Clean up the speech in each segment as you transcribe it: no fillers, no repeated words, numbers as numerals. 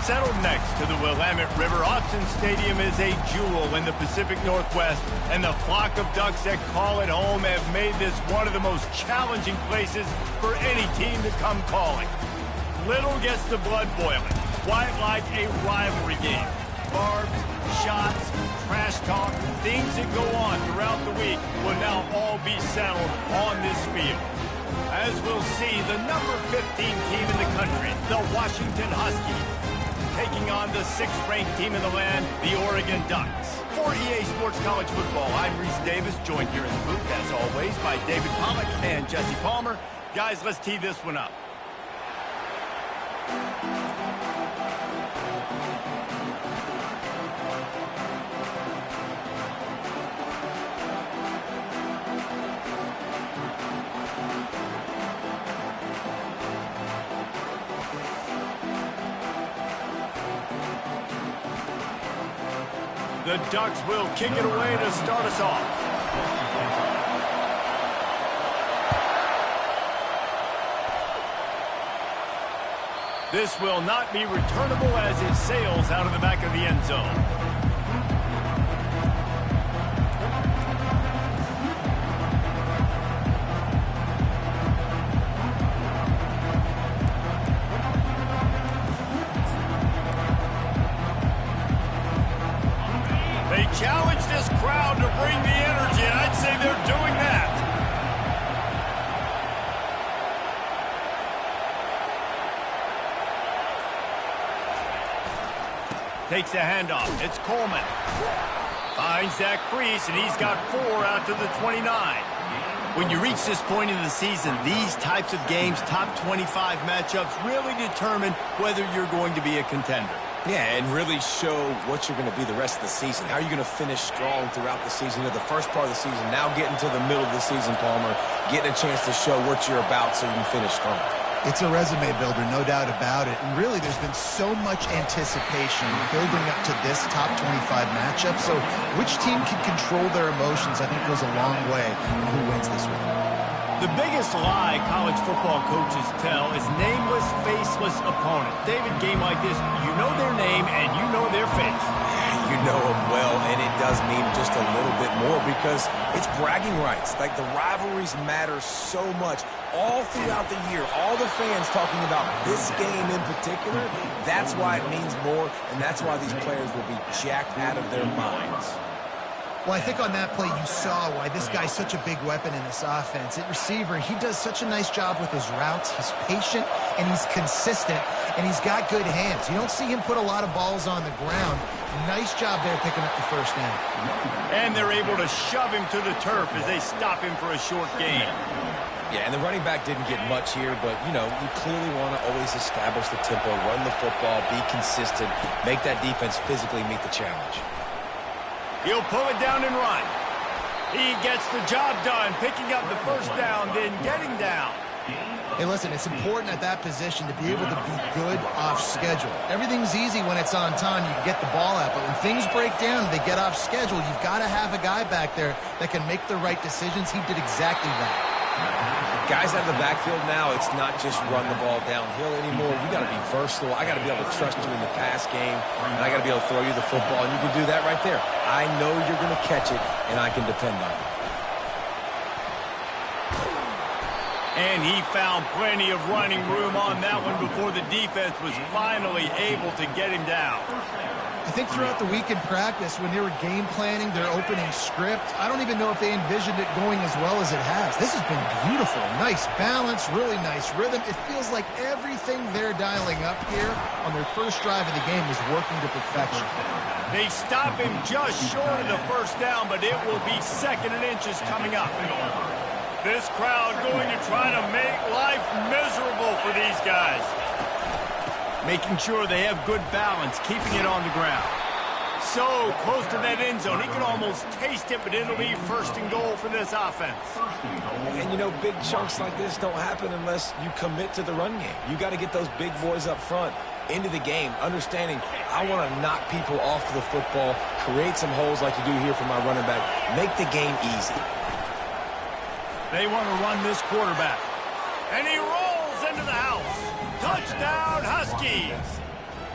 Settled next to the Willamette River, Autzen Stadium is a jewel in the Pacific Northwest, and the flock of Ducks that call it home have made this one of the most challenging places for any team to come calling. Little gets the blood boiling, quite like a rivalry game. Barbs, shots, trash talk, things that go on throughout the week will now all be settled on this field. As we'll see, the number 15 team in the country, the Washington Huskies, taking on the 6th-ranked team in the land, the Oregon Ducks. For EA Sports College Football, I'm Reese Davis, joined here in the booth, as always, by David Pollack and Jesse Palmer. Guys, let's tee this one up. The Ducks will kick it away to start us off. This will not be returnable as it sails out of the back of the end zone. Challenge this crowd to bring the energy, and I'd say they're doing that. Takes the handoff. It's Coleman. Finds that crease, and he's got 4 out to the 29. When you reach this point in the season, these types of games, top 25 matchups, really determine whether you're going to be a contender. Yeah, and really show what you're going to be the rest of the season. How are you going to finish strong throughout the season, or the first part of the season, now getting to the middle of the season, Palmer, getting a chance to show what you're about so you can finish strong. It's a resume builder, no doubt about it. And really, there's been so much anticipation building up to this top 25 matchup. So which team can control their emotions, I think, goes a long way in who wins this one. The biggest lie college football coaches tell is nameless, faceless opponent. David, game like this, you know their name and you know their face. You know them well, and it does mean just a little bit more because it's bragging rights. Like, the rivalries matter so much all throughout the year. All the fans talking about this game in particular, that's why it means more, and that's why these players will be jacked out of their minds. Well, I think on that play you saw why this guy's such a big weapon in this offense. At receiver, he does such a nice job with his routes. He's patient, and he's consistent, and he's got good hands. You don't see him put a lot of balls on the ground. Nice job there picking up the first down. And they're able to shove him to the turf as they stop him for a short gain. Yeah, and the running back didn't get much here, but, you know, you clearly want to always establish the tempo, run the football, be consistent, make that defense physically meet the challenge. He'll pull it down and run. He gets the job done, picking up the first down, then getting down. Hey, listen, it's important at that position to be able to be good off schedule. Everything's easy when it's on time. You can get the ball out, but when things break down and they get off schedule, you've got to have a guy back there that can make the right decisions. He did exactly that. Guys out of the backfield now, it's not just run the ball downhill anymore. You got to be versatile. I got to be able to trust you in the pass game, and I got to be able to throw you the football, and you can do that right there. I know you're going to catch it, and I can depend on it. And he found plenty of running room on that one before the defense was finally able to get him down. I think throughout the week in practice, when they were game planning their opening script, I don't even know if they envisioned it going as well as it has. This has been beautiful. Nice balance, really nice rhythm. It feels like everything they're dialing up here on their first drive of the game is working to perfection. They stop him just short of the first down, but it will be 2nd and inches coming up. This crowd going to try to make life miserable for these guys. Making sure they have good balance, keeping it on the ground. So close to that end zone, he can almost taste it, but it'll be 1st and goal for this offense. And, you know, big chunks like this don't happen unless you commit to the run game. You got to get those big boys up front into the game, understanding I want to knock people off the football, create some holes like you do here for my running back, make the game easy. They want to run this quarterback. And he rolls into the house. Touchdown, Huskies.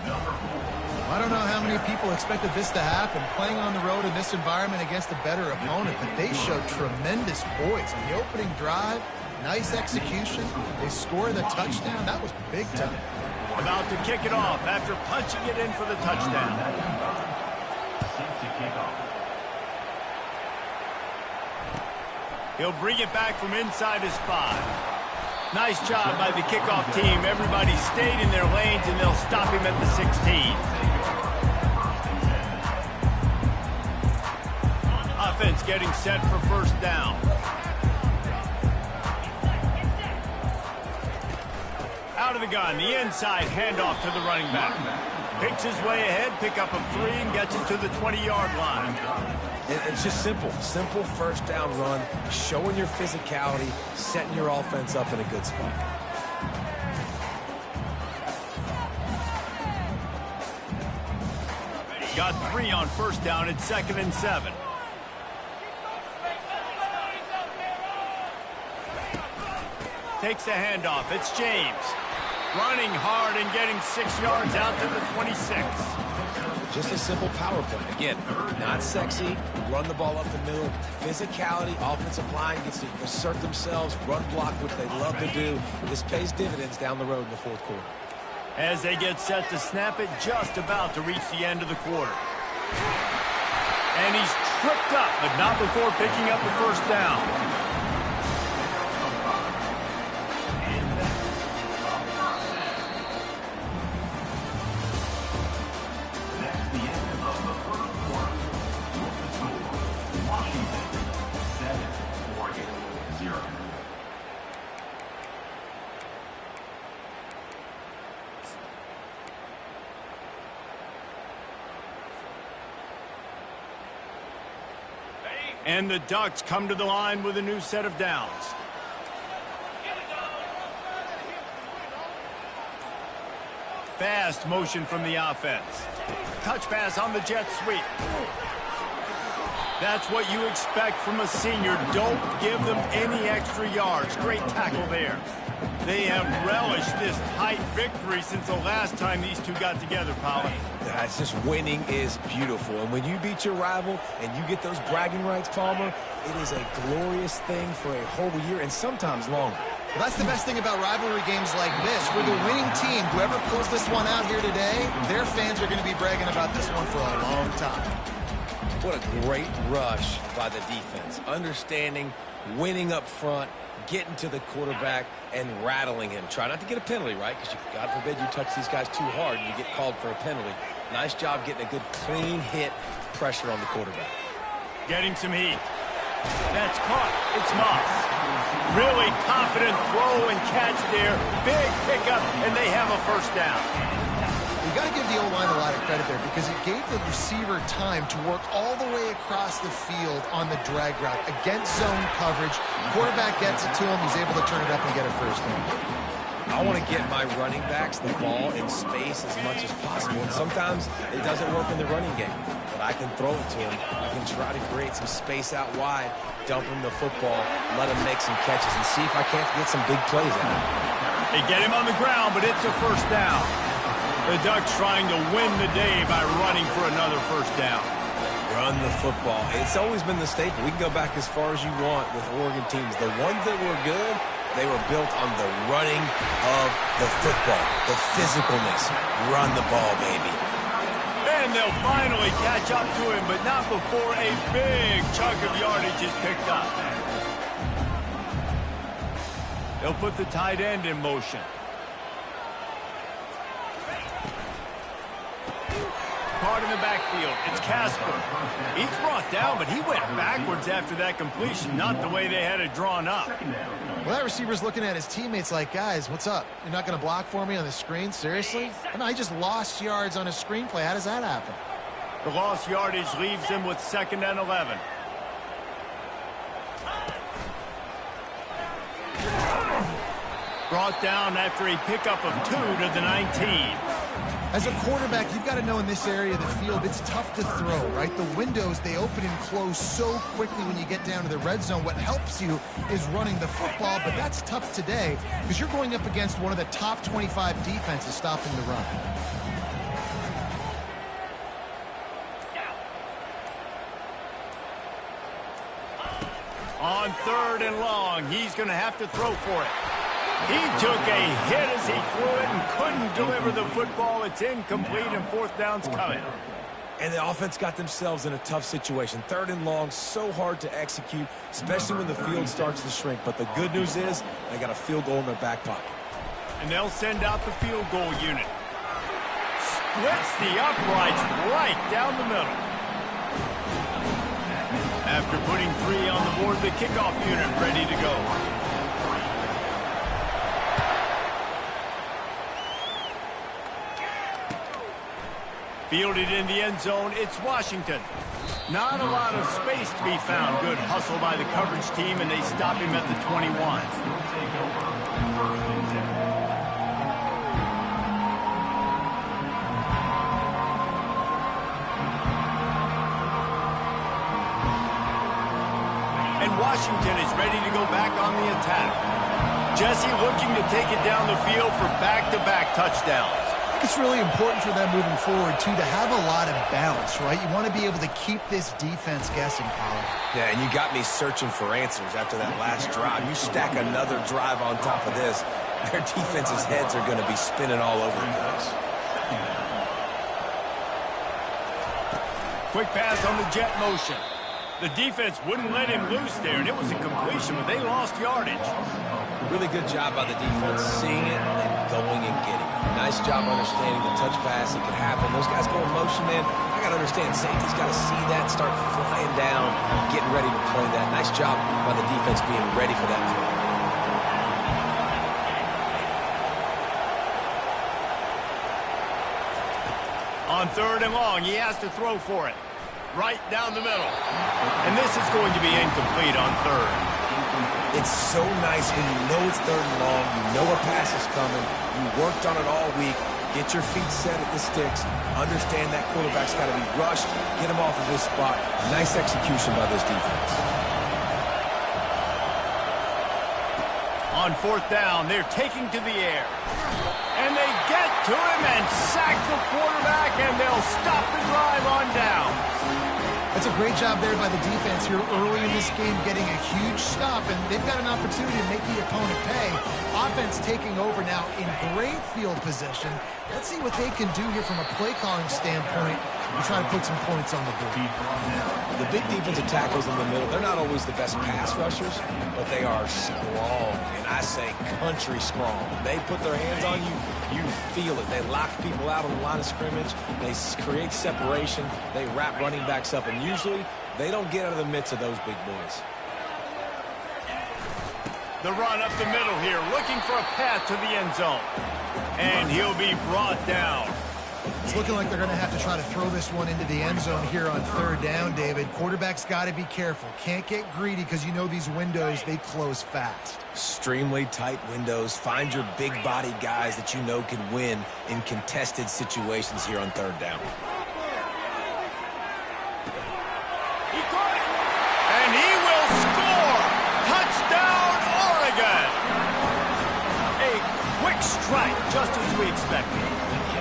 I don't know how many people expected this to happen, playing on the road in this environment against a better opponent, but they showed tremendous poise. On the opening drive, nice execution. They scored the touchdown. That was big time. About to kick it off after punching it in for the touchdown. He'll bring it back from inside his 5. Nice job by the kickoff team. Everybody stayed in their lanes, and they'll stop him at the 16. Offense getting set for first down. Out of the gun, the inside handoff to the running back. Picks his way ahead, pick up a 3, and gets it to the 20-yard line. It's just simple first down run, showing your physicality, setting your offense up in a good spot. Got 3 on first down at 2nd and 7. Takes the handoff. It's James. Running hard and getting 6 yards out to the 26. Just a simple power play. Again, not sexy, run the ball up the middle, physicality, offensive line gets to assert themselves, run block, which they love to do. This pays dividends down the road in the 4th quarter. As they get set to snap it, just about to reach the end of the quarter. And he's tripped up, but not before picking up the first down. And the Ducks come to the line with a new set of downs. Fast motion from the offense. Touch pass on the jet sweep. That's what you expect from a senior. Don't give them any extra yards. Great tackle there. They have relished this tight victory since the last time these two got together, Polly. That's just winning is beautiful. And when you beat your rival and you get those bragging rights, Palmer, it is a glorious thing for a whole year and sometimes longer. Well, that's the best thing about rivalry games like this. For the winning team, whoever pulls this one out here today, their fans are going to be bragging about this one for a long time. What a great rush by the defense. Understanding, winning up front, getting to the quarterback, and rattling him. Try not to get a penalty, right? Because God forbid you touch these guys too hard and you get called for a penalty. Nice job getting a good clean hit, pressure on the quarterback. Getting some heat. That's caught. It's Moss. Really confident throw and catch there. Big pickup, and they have a first down. You got to give the O-line a lot of credit there because it gave the receiver time to work all the way across the field on the drag route against zone coverage. Quarterback gets it to him. He's able to turn it up and get a first down. I want to get my running backs the ball in space as much as possible. And sometimes it doesn't work in the running game, but I can throw it to him. I can try to create some space out wide, dump him the football, let him make some catches, and see if I can't get some big plays out of him. They get him on the ground, but it's a first down. The Ducks trying to win the day by running for another first down. Run the football. It's always been the staple. We can go back as far as you want with Oregon teams. The ones that were good, they were built on the running of the football, the physicalness. Run the ball, baby. And they'll finally catch up to him, but not before a big chunk of yardage is picked up. They'll put the tight end in motion. Caught in the backfield. It's Casper. He's brought down, but he went backwards after that completion, not the way they had it drawn up. Well, that receiver's looking at his teammates like, guys, what's up? You're not going to block for me on the screen? Seriously? And I just lost yards on a screenplay. How does that happen? The lost yardage leaves them with 2nd and 11. Brought down after a pickup of 2 to the 19. As a quarterback, you've got to know in this area of the field, it's tough to throw, right? The windows, they open and close so quickly when you get down to the red zone. What helps you is running the football, but that's tough today because you're going up against one of the top 25 defenses stopping the run. On 3rd and long, he's going to have to throw for it. He took a hit as he threw it and couldn't deliver the football. It's incomplete, and 4th down's coming. And the offense got themselves in a tough situation. 3rd and long, so hard to execute, especially when the field starts to shrink. But the good news is they got a field goal in their back pocket. And they'll send out the field goal unit. Splits the uprights right down the middle. After putting 3 on the board, the kickoff unit ready to go. Fielded in the end zone, it's Washington. Not a lot of space to be found. Good hustle by the coverage team, and they stop him at the 21. And Washington is ready to go back on the attack. Jesse looking to take it down the field for back-to-back touchdowns. It's really important for them moving forward, too, to have a lot of balance, right? You want to be able to keep this defense guessing, Colin. Yeah, and you got me searching for answers after that last drive. You stack another drive on top of this, their defense's heads are going to be spinning all over the place. Quick pass on the jet motion. The defense wouldn't let him loose there, and it was a completion, but they lost yardage. Really good job by the defense, seeing it and going and getting it. Nice job understanding the touch pass. It could happen. Those guys go in motion, man. I got to understand, safety's got to see that, start flying down, getting ready to play that. Nice job by the defense being ready for that play. On 3rd and long, he has to throw for it. Right down the middle. And this is going to be incomplete on 3rd. It's so nice when you know it's 3rd and long, you know a pass is coming, you worked on it all week, get your feet set at the sticks, understand that quarterback's got to be rushed, get him off of this spot. Nice execution by this defense. On 4th down, they're taking to the air. And they get to him and sack the quarterback, and they'll stop the drive on down. That's a great job there by the defense here early in this game, getting a huge stop, and they've got an opportunity to make the opponent pay. Offense taking over now in great field position. Let's see what they can do here from a play calling standpoint and try to put some points on the board. The big defensive tackles in the middle, they're not always the best pass rushers, but they are strong, and I say country strong. They put their hands on you, you feel it. They lock people out on the line of scrimmage. They create separation. They wrap running backs up, and usually they don't get out of the midst of those big boys. The run up the middle here, looking for a path to the end zone. And he'll be brought down. It's looking like they're going to have to try to throw this one into the end zone here on 3rd down, David. Quarterback's got to be careful. Can't get greedy because you know these windows, they close fast. Extremely tight windows. Find your big body guys that you know can win in contested situations here on 3rd down. He caught it. And he will score. Touchdown, Oregon. A quick strike, just as we expected.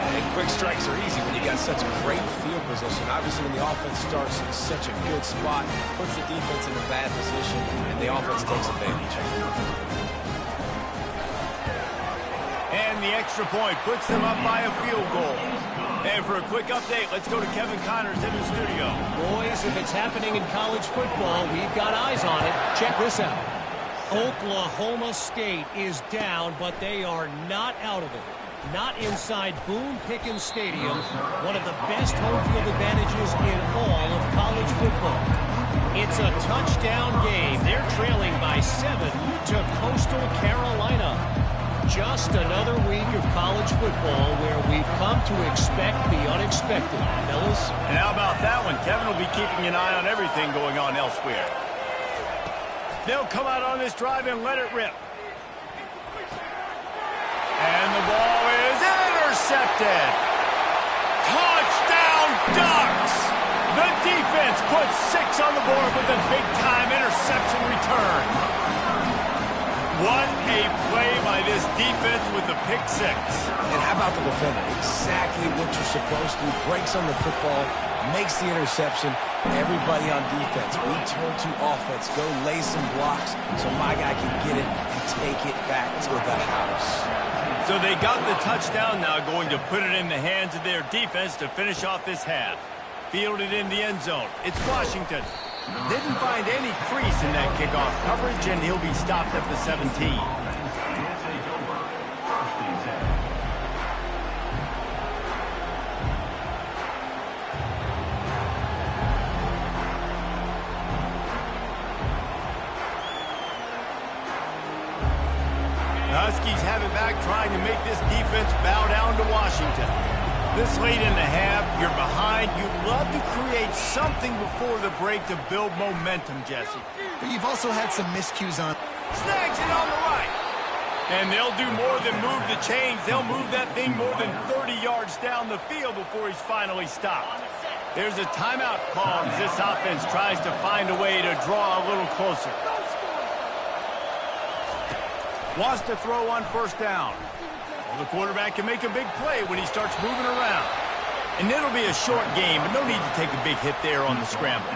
And quick strikes are easy when you got such great field position. Obviously, when the offense starts in such a good spot, puts the defense in a bad position, and the offense takes advantage. And the extra point puts them up by a field goal. And for a quick update, let's go to Kevin Connors in the studio. Boys, if it's happening in college football, we've got eyes on it. Check this out. Oklahoma State is down, but they are not out of it. Not inside Boone Pickens Stadium, one of the best home field advantages in all of college football. It's a touchdown game. They're trailing by 7 to Coastal Carolina. Just another week of college football where we've come to expect the unexpected, fellas. And how about that one? Kevin will be keeping an eye on everything going on elsewhere. They'll come out on this drive and let it rip. And the ball is intercepted. Touchdown, Ducks! The defense puts 6 on the board with a big-time interception return. What a play by this defense with the pick six. And how about the defender? Exactly what you're supposed to. Breaks on the football, makes the interception. Everybody on defense, we turn to offense. Go lay some blocks so my guy can get it and take it back to the house. So they got the touchdown, now going to put it in the hands of their defense to finish off this half. Fielded in the end zone. It's Washington. Didn't find any crease in that kickoff coverage, and he'll be stopped at the 17. The Huskies have it back, trying to make this defense bow down to Washington. This late in the half, you're behind. You'd love to create something before the break to build momentum, Jesse. But you've also had some miscues on. Snags it on the right. And they'll do more than move the chains. They'll move that thing more than 30 yards down the field before he's finally stopped. There's a timeout called as this offense tries to find a way to draw a little closer. Wants to throw on first down. Well, the quarterback can make a big play when he starts moving around. And it'll be a short game, but no need to take a big hit there on the scramble.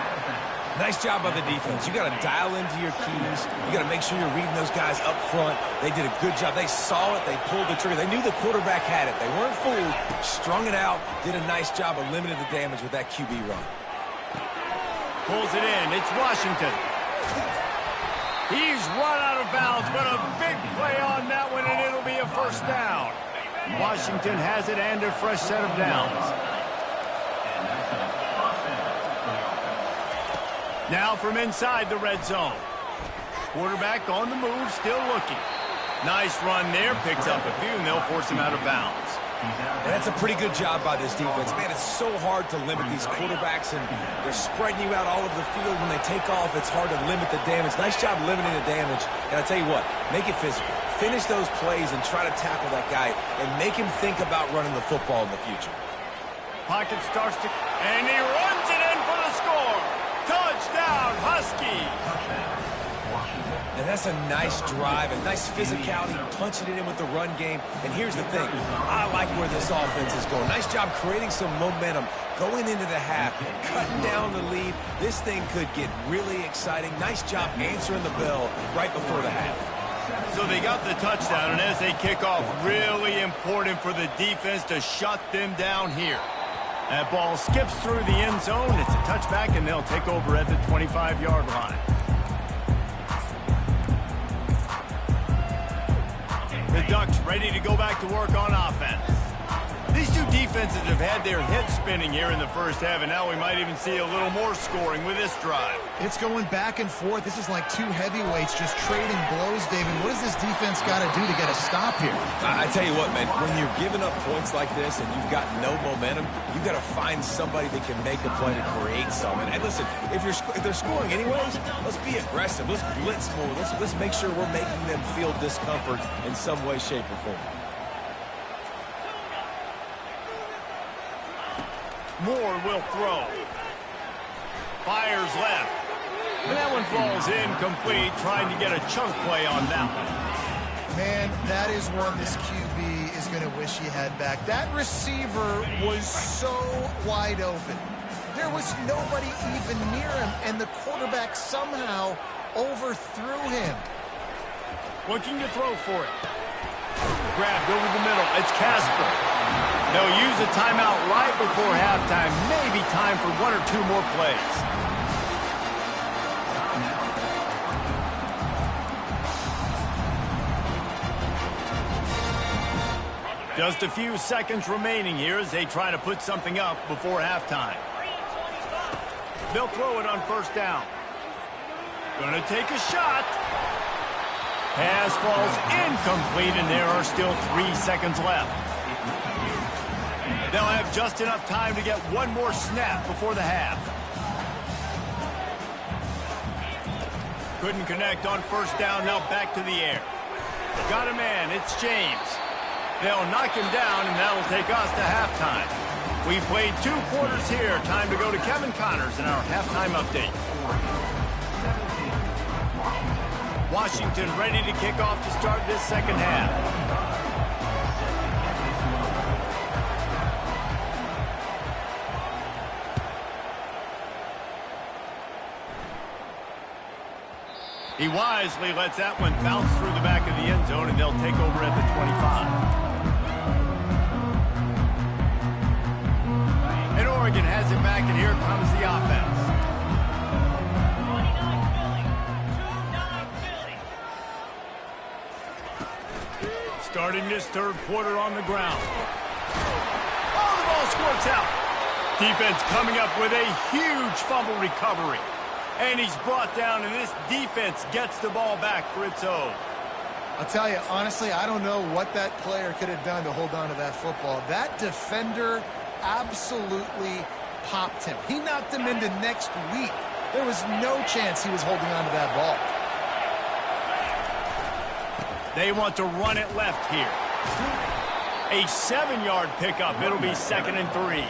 Nice job by the defense. You got to dial into your keys. You got to make sure you're reading those guys up front. They did a good job. They saw it. They pulled the trigger. They knew the quarterback had it. They weren't fooled. Strung it out. Did a nice job of limiting the damage with that QB run. Pulls it in. It's Washington. He's run out of bounds, but a big play on that one, and it'll be a first down. Washington has it and a fresh set of downs. Now from inside the red zone. Quarterback on the move, still looking. Nice run there, picks up a few, and they'll force him out of bounds. And that's a pretty good job by this defense. Man, it's so hard to limit these quarterbacks, and they're spreading you out all over the field. When they take off, it's hard to limit the damage. Nice job limiting the damage. And I'll tell you what, make it physical. Finish those plays and try to tackle that guy and make him think about running the football in the future. Pocket starts to... and he runs it in for the score. Touchdown, Huskies. And that's a nice drive, a nice physicality, punching it in with the run game. And here's the thing, I like where this offense is going. Nice job creating some momentum, going into the half, cutting down the lead. This thing could get really exciting. Nice job answering the bell right before the half. So they got the touchdown, and as they kick off, really important for the defense to shut them down here. That ball skips through the end zone. It's a touchback, and they'll take over at the 25-yard line. The Ducks ready to go back to work on offense. These two defenses have had their heads spinning here in the first half, and now we might even see a little more scoring with this drive. It's going back and forth. This is like two heavyweights just trading blows, David. What does this defense got to do to get a stop here? I tell you what, man, when you're giving up points like this and you've got no momentum, you've got to find somebody that can make a play to create something. And listen, if they're scoring anyways, let's be aggressive. Let's blitz more. Let's make sure we're making them feel discomfort in some way, shape, or form. Moore will throw. Fires left. And that one falls incomplete, trying to get a chunk play on that one. Man, that is one this QB is going to wish he had back. That receiver was so wide open. There was nobody even near him, and the quarterback somehow overthrew him. Looking to throw for it. Grabbed over the middle. It's Casper. They'll use a timeout right before halftime. Maybe time for one or two more plays. Just a few seconds remaining here as they try to put something up before halftime. They'll throw it on first down. Gonna take a shot. Pass falls incomplete, and there are still 3 seconds left. They'll have just enough time to get one more snap before the half. Couldn't connect on first down, now back to the air. Got a man, it's James. They'll knock him down, and that'll take us to halftime. We've played 2 quarters here. Time to go to Kevin Connors in our halftime update. Washington ready to kick off to start this second half. He wisely lets that one bounce through the back of the end zone, and they'll take over at the 25. And Oregon has it back, and here comes the offense. Starting this third quarter on the ground. Oh, the ball squirts out. Defense coming up with a huge fumble recovery. And he's brought down, and this defense gets the ball back for its own. I'll tell you, honestly, I don't know what that player could have done to hold on to that football. That defender absolutely popped him. He knocked him into next week. There was no chance he was holding on to that ball. They want to run it left here. A 7-yard pickup. It'll be 2nd and 3.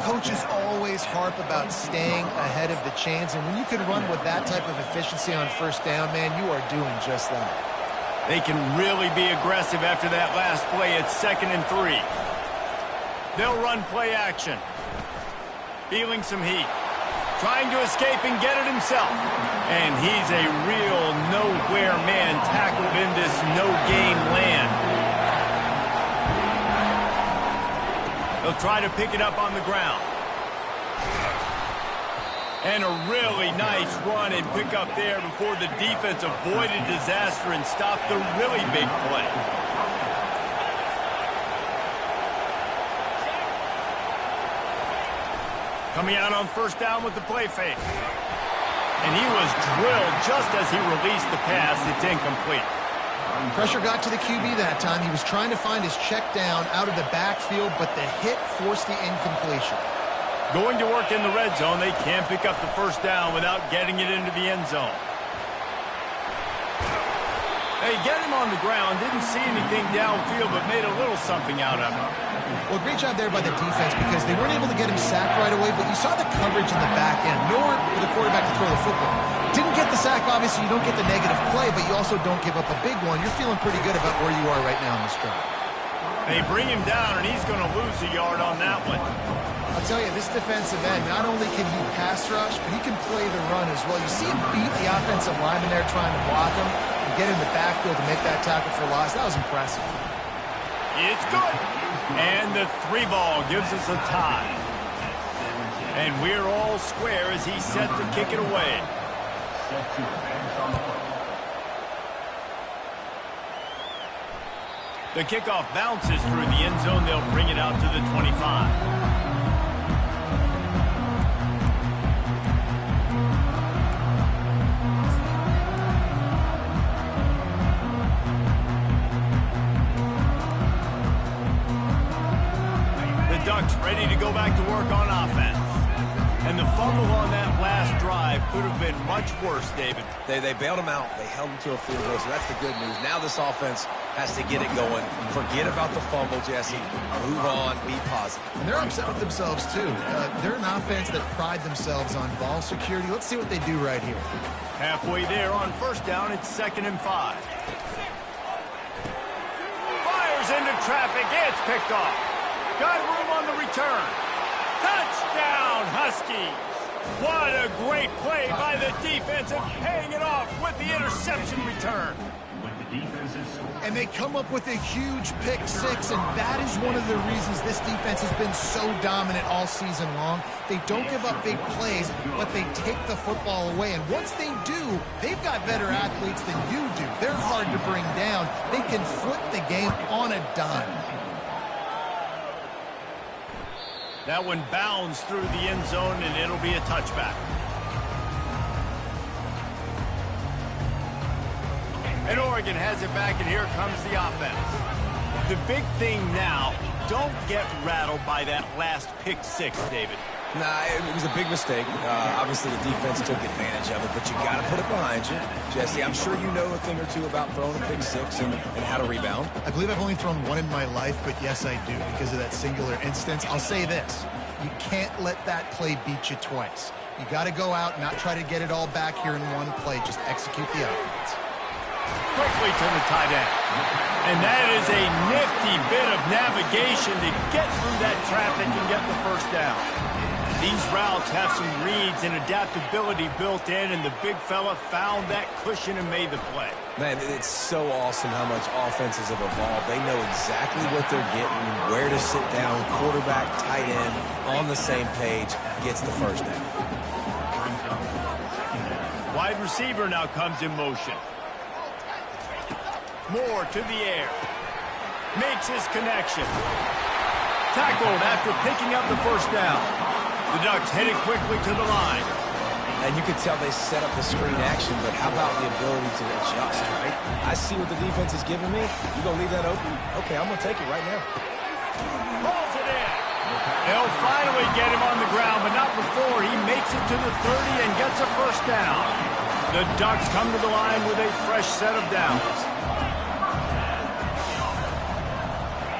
Coaches always harp about staying ahead of the chains, and when you can run with that type of efficiency on first down, man, you are doing just that. They can really be aggressive after that last play. It's 2nd and 3. They'll run play action. Feeling some heat. Trying to escape and get it himself. And he's a real nowhere man tackled in this no-gain land. They'll try to pick it up on the ground. And a really nice run and pick up there before the defense avoided disaster and stopped the really big play. Coming out on first down with the play fake. And he was drilled just as he released the pass. It's incomplete. Pressure got to the QB that time. He was trying to find his check down out of the backfield, but the hit forced the incompletion. Going to work in the red zone, they can't pick up the first down without getting it into the end zone. They get him on the ground, didn't see anything downfield, but made a little something out of it. Well, great job there by the defense because they weren't able to get him sacked right away, but you saw the coverage in the back end. Nowhere for the quarterback to throw the football. Didn't get the sack, obviously. You don't get the negative play, but you also don't give up a big one. You're feeling pretty good about where you are right now in this drive. They bring him down, and he's going to lose a yard on that one. I'll tell you, this defensive end, not only can he pass rush, but he can play the run as well. You see him beat the offensive lineman there trying to block him and get in the backfield to make that tackle for loss. That was impressive. It's good. And the 3-ball gives us a tie. And we're all square as he's set to kick it away. The kickoff bounces through the end zone. They'll bring it out to the 25. Ducks ready to go back to work on offense. And the fumble on that last drive could have been much worse, David. They bailed him out. They held him to a field goal, so that's the good news. Now this offense has to get it going. Forget about the fumble, Jesse. Move on. Be positive. And they're upset with themselves, too. They're an offense that pride themselves on ball security. Let's see what they do right here. Halfway there on first down, it's 2nd and 5. Fires into traffic. It's picked off. Got room on the return. Touchdown, Huskies. What a great play by the defense and paying it off with the interception return. And they come up with a huge pick six, and that is one of the reasons this defense has been so dominant all season long. They don't give up big plays, but they take the football away. And once they do, they've got better athletes than you do. They're hard to bring down. They can flip the game on a dime. That one bounds through the end zone, and it'll be a touchback. And Oregon has it back, and here comes the offense. The big thing now, don't get rattled by that last pick six, David. Nah, it was a big mistake. Obviously, the defense took advantage of it, but you got to put it behind you. Jesse, I'm sure you know a thing or two about throwing a pick six and how to rebound. I believe I've only thrown one in my life, but yes, I do because of that singular instance. I'll say this. You can't let that play beat you twice. You got to go out and not try to get it all back here in one play. Just execute the offense. quickly to the tight end. And that is a nifty bit of navigation to get through that traffic and get the first down. These routes have some reads and adaptability built in, and the big fella found that cushion and made the play. Man, it's so awesome how much offenses have evolved. They know exactly what they're getting, where to sit down, quarterback, tight end, on the same page, gets the first down. Wide receiver now comes in motion. Moore to the air. Makes his connection. Tackled after picking up the first down. The Ducks headed quickly to the line. And you can tell they set up the screen action, but how about the ability to adjust, right? I see what the defense is giving me. You going to leave that open? Okay, I'm going to take it right now. Pulls it in. They'll finally get him on the ground, but not before he makes it to the 30 and gets a first down. The Ducks come to the line with a fresh set of downs.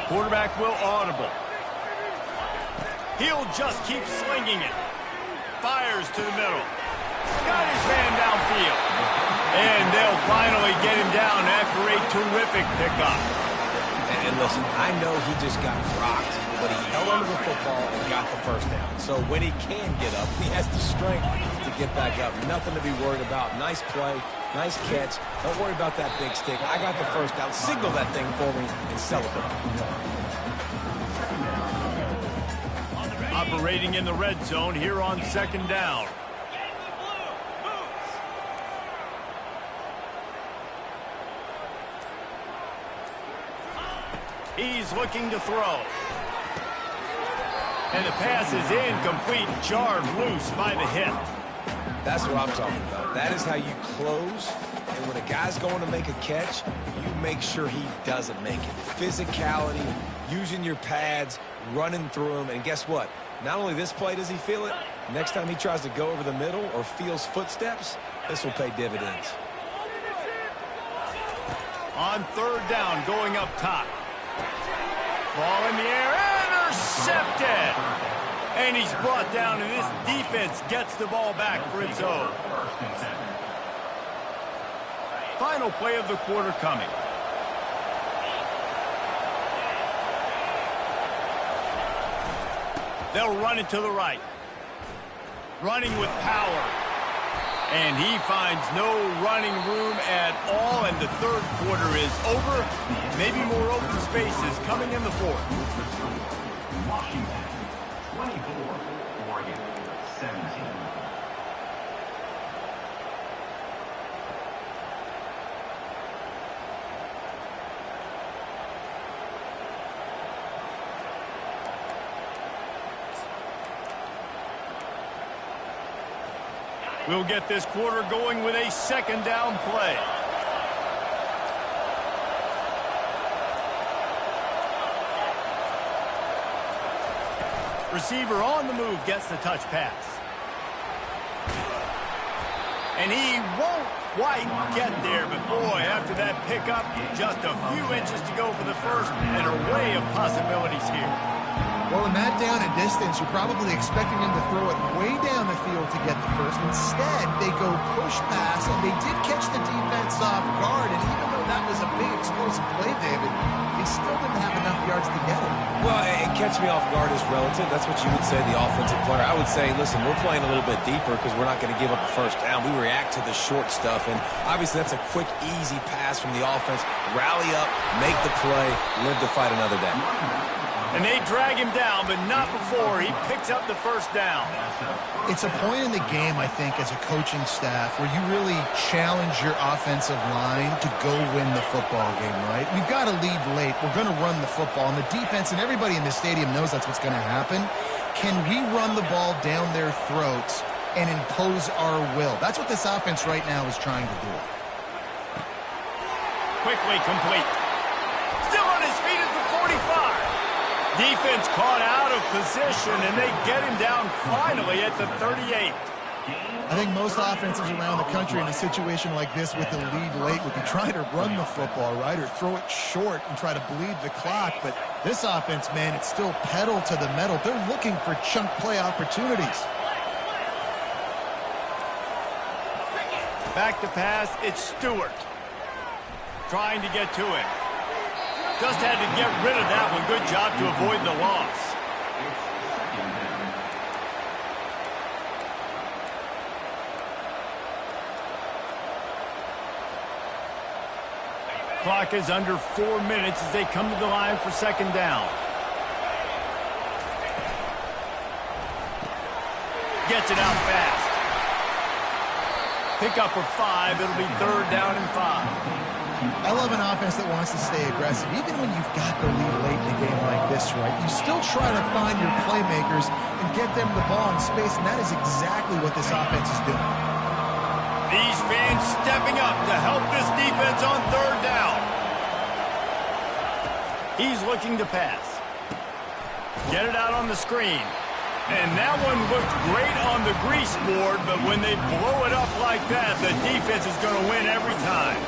Quarterback will audible. He'll just keep slinging it. Fires to the middle. Got his man downfield. And they'll finally get him down after a terrific pickup. And listen, I know he just got rocked, but he held onto the football and got the first down. So when he can get up, he has the strength to get back up. Nothing to be worried about. Nice play, nice catch. Don't worry about that big stick. I got the first down. Signal that thing for me and celebrate. Operating in the red zone here on second down. He's looking to throw. And the pass is incomplete, jarred loose by the hip. That's what I'm talking about. That is how you close. And when a guy's going to make a catch, you make sure he doesn't make it. Physicality, using your pads, running through them. And guess what? Not only this play does he feel it, next time he tries to go over the middle or feels footsteps, this will pay dividends. On third down, going up top. Ball in the air, intercepted! And he's brought down, and this defense gets the ball back for its own. Final play of the quarter coming. They'll run it to the right. Running with power. And he finds no running room at all, and the third quarter is over. Maybe more open spaces coming in the fourth. Washington, 24, Oregon, 17. We'll get this quarter going with a second down play. Receiver on the move gets the touch pass. And he won't quite get there, but boy, after that pickup, just a few inches to go for the first, and an array of possibilities here. Well, in that down and distance, you're probably expecting him to throw it way down the field to get the first. Instead, they go push pass, and they did catch the defense off guard. And even though that was a big explosive play, David, they still didn't have enough yards to get it. Well, and catch me off guard is relative. That's what you would say, the offensive player. I would say, listen, we're playing a little bit deeper because we're not going to give up the first down. We react to the short stuff, and obviously that's a quick, easy pass from the offense. Rally up, make the play, live to fight another day. And they drag him down, but not before he picks up the first down. It's a point in the game, I think, as a coaching staff where you really challenge your offensive line to go win the football game, right? We've got to lead late. We're going to run the football. And the defense and everybody in the stadium knows that's what's going to happen. Can we run the ball down their throats and impose our will? That's what this offense right now is trying to do. Quickly complete. Still on his feet at the 45. Defense caught out of position, and they get him down finally at the 38. I think most offenses around the country in a situation like this with the lead late would be trying to run the football, right, or throw it short and try to bleed the clock. But this offense, man, it's still pedal to the metal. They're looking for chunk play opportunities. Back to pass, it's Stewart. trying to get to it. Just had to get rid of that one. Good job to avoid the loss. Clock is under 4 minutes as they come to the line for second down. Gets it out fast. Pick up a 5. It'll be third down and 5. I love an offense that wants to stay aggressive. Even when you've got the lead late in a game like this, right, you still try to find your playmakers and get them the ball in space, and that is exactly what this offense is doing. These fans stepping up to help this defense on third down. He's looking to pass. Get it out on the screen. And that one looked great on the grease board, but when they blow it up like that, the defense is going to win every time.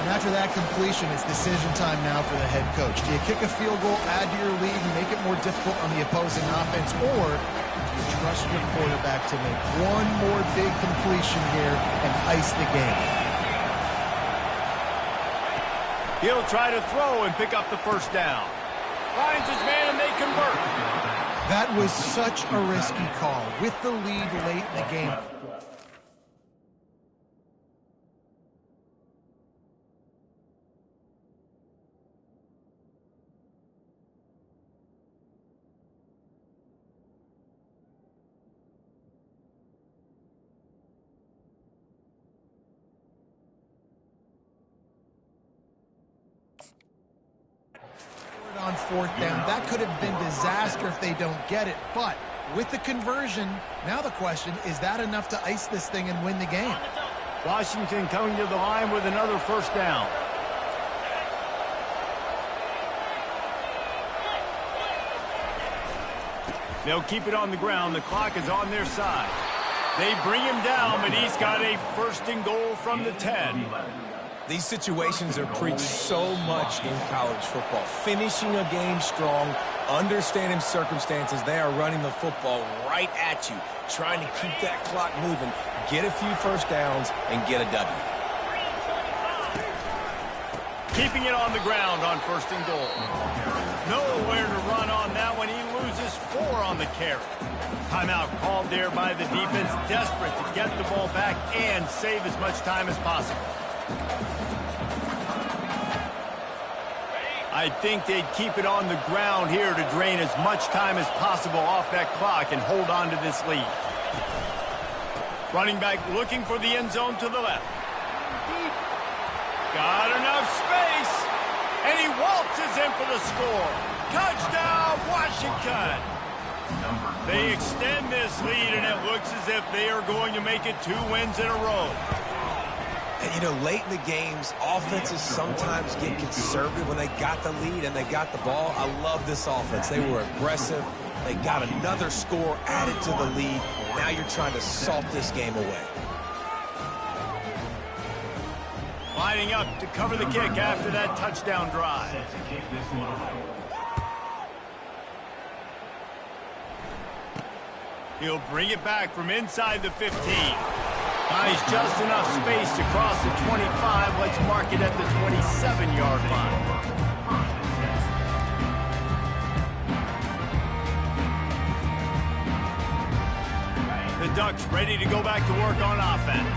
And after that completion, it's decision time now for the head coach. Do you kick a field goal, add to your lead, and make it more difficult on the opposing offense, or do you trust your quarterback to make one more big completion here and ice the game? He'll try to throw and pick up the first down. Finds his man and they convert. That was such a risky call with the lead late in the game. On fourth down, that could have been disaster if they don't get it, but with the conversion, now the question, is that enough to ice this thing and win the game? Washington coming to the line with another first down. They'll keep it on the ground. The clock is on their side. They bring him down, but he's got a first and goal from the 10. These situations are preached so much in college football. Finishing a game strong, understanding circumstances. They are running the football right at you, trying to keep that clock moving, get a few first downs, and get a W. Keeping it on the ground on first and goal. Nowhere to run on that one. He loses 4 on the carry. Timeout called there by the defense, desperate to get the ball back and save as much time as possible. I think they'd keep it on the ground here to drain as much time as possible off that clock and hold on to this lead. Running back looking for the end zone to the left. Got enough space, and he waltzes in for the score. Touchdown, Washington! They extend this lead, and it looks as if they are going to make it 2 wins in a row. And, you know, late in the games, offenses sometimes get conservative when they got the lead and they got the ball. I love this offense. They were aggressive. They got another score added to the lead. Now you're trying to salt this game away. Lining up to cover the kick after that touchdown drive. He'll bring it back from inside the 15. Finds just enough space to cross the 25. Let's mark it at the 27-yard line. The Ducks ready to go back to work on offense.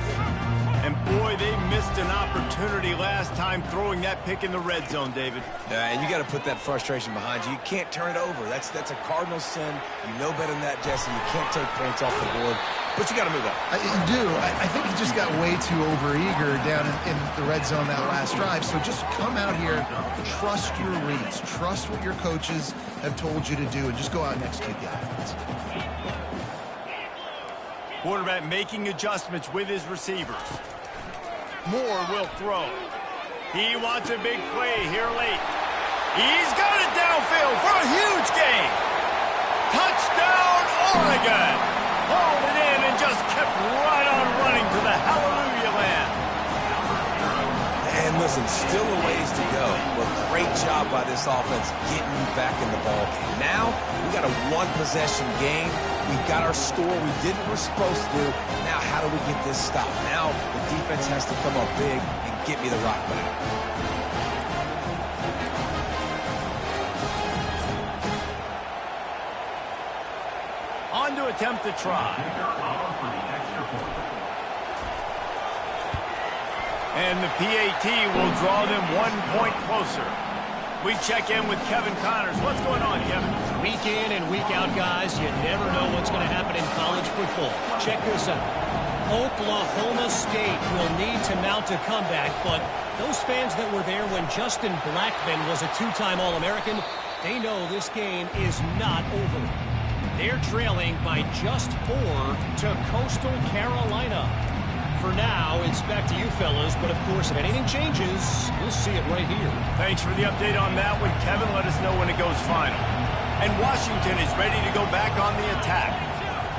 And boy, they missed an opportunity last time throwing that pick in the red zone, David. And you got to put that frustration behind you. You can't turn it over. That's a cardinal sin. You know better than that, Jesse. You can't take points off the board. But you got to move on. You do. I think he just got way too overeager down in the red zone that last drive. So just come out here, trust your reads, trust what your coaches have told you to do, and just go out and execute the offense. Quarterback making adjustments with his receivers. Moore will throw. He wants a big play here late. He's got it downfield for a huge gain. Touchdown, Oregon. Hauled it in and just kept right on running to the hallelujah land. And listen, still a ways to go, but great job by this offense getting you back in the ball game. Now, we got a one-possession game. We got our score. We did what we're supposed to do. Now, how do we get this stopped? Now, the defense has to come up big and get me the rock back. On to attempt to try. And the PAT will draw them 1 point closer. We check in with Kevin Connors. What's going on, Kevin? Week in and week out, guys, you never know what's going to happen in college football. Check this out. Oklahoma State will need to mount a comeback, but those fans that were there when Justin Blackmon was a two-time All-American, they know this game is not over. They're trailing by just 4 to Coastal Carolina. For now, it's back to you fellas, but of course, if anything changes, we'll see it right here. Thanks for the update on that one, Kevin. Let us know when it goes final. And Washington is ready to go back on the attack.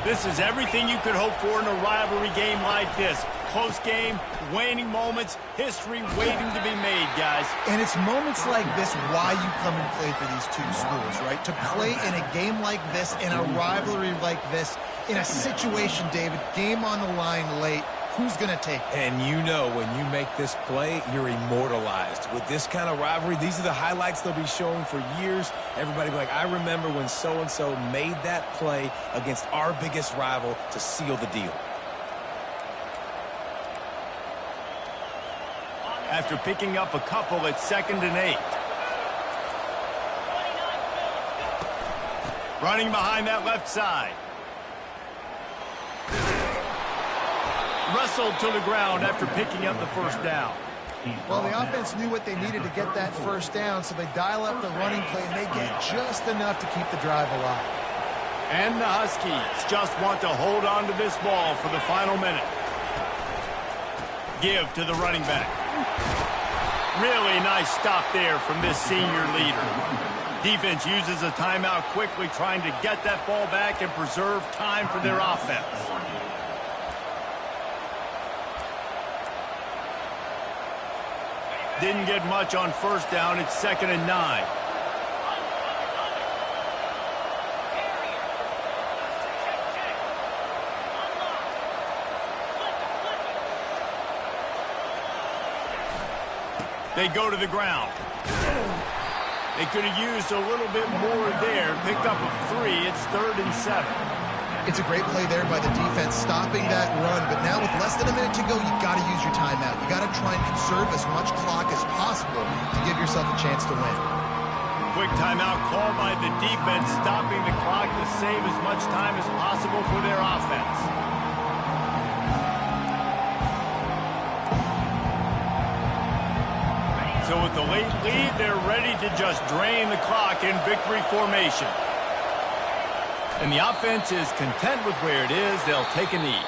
This is everything you could hope for in a rivalry game like this. Close game, waning moments, history waiting to be made, guys. And it's moments like this why you come and play for these two schools, right? To play in a game like this, in a rivalry like this, in a situation, David, game on the line late, who's going to take it? And you know when you make this play, you're immortalized. With this kind of rivalry, these are the highlights they'll be showing for years. Everybody will be like, I remember when so-and-so made that play against our biggest rival to seal the deal. After picking up a couple at 2nd and 8. Running behind that left side. Wrestled to the ground after picking up the first down. Well, the offense knew what they needed to get that first down, so they dial up the running play, and they get just enough to keep the drive alive. And the Huskies just want to hold on to this ball for the final minute. Give to the running back. Really nice stop there from this senior leader. Defense uses a timeout quickly, trying to get that ball back and preserve time for their offense. Didn't get much on first down. It's 2nd and 9. They go to the ground. They could have used a little bit more there. Picked up a 3. It's 3rd and 7. It's a great play there by the defense, stopping that run. But now with less than a minute to go, you've got to use your timeout. You've got to try and conserve as much clock as possible to give yourself a chance to win. Quick timeout called by the defense, stopping the clock to save as much time as possible for their offense. So with the late lead, they're ready to just drain the clock in victory formation. And the offense is content with where it is. They'll take a knee.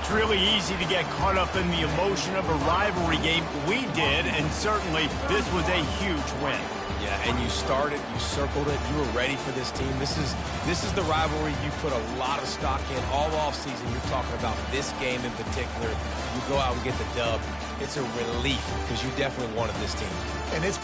It's really easy to get caught up in the emotion of a rivalry game. We did, and certainly this was a huge win. Yeah, and you started, you circled it, you were ready for this team. This is the rivalry you put a lot of stock in all offseason. You're talking about this game in particular. You go out and get the dub. It's a relief because you definitely wanted this team. And it's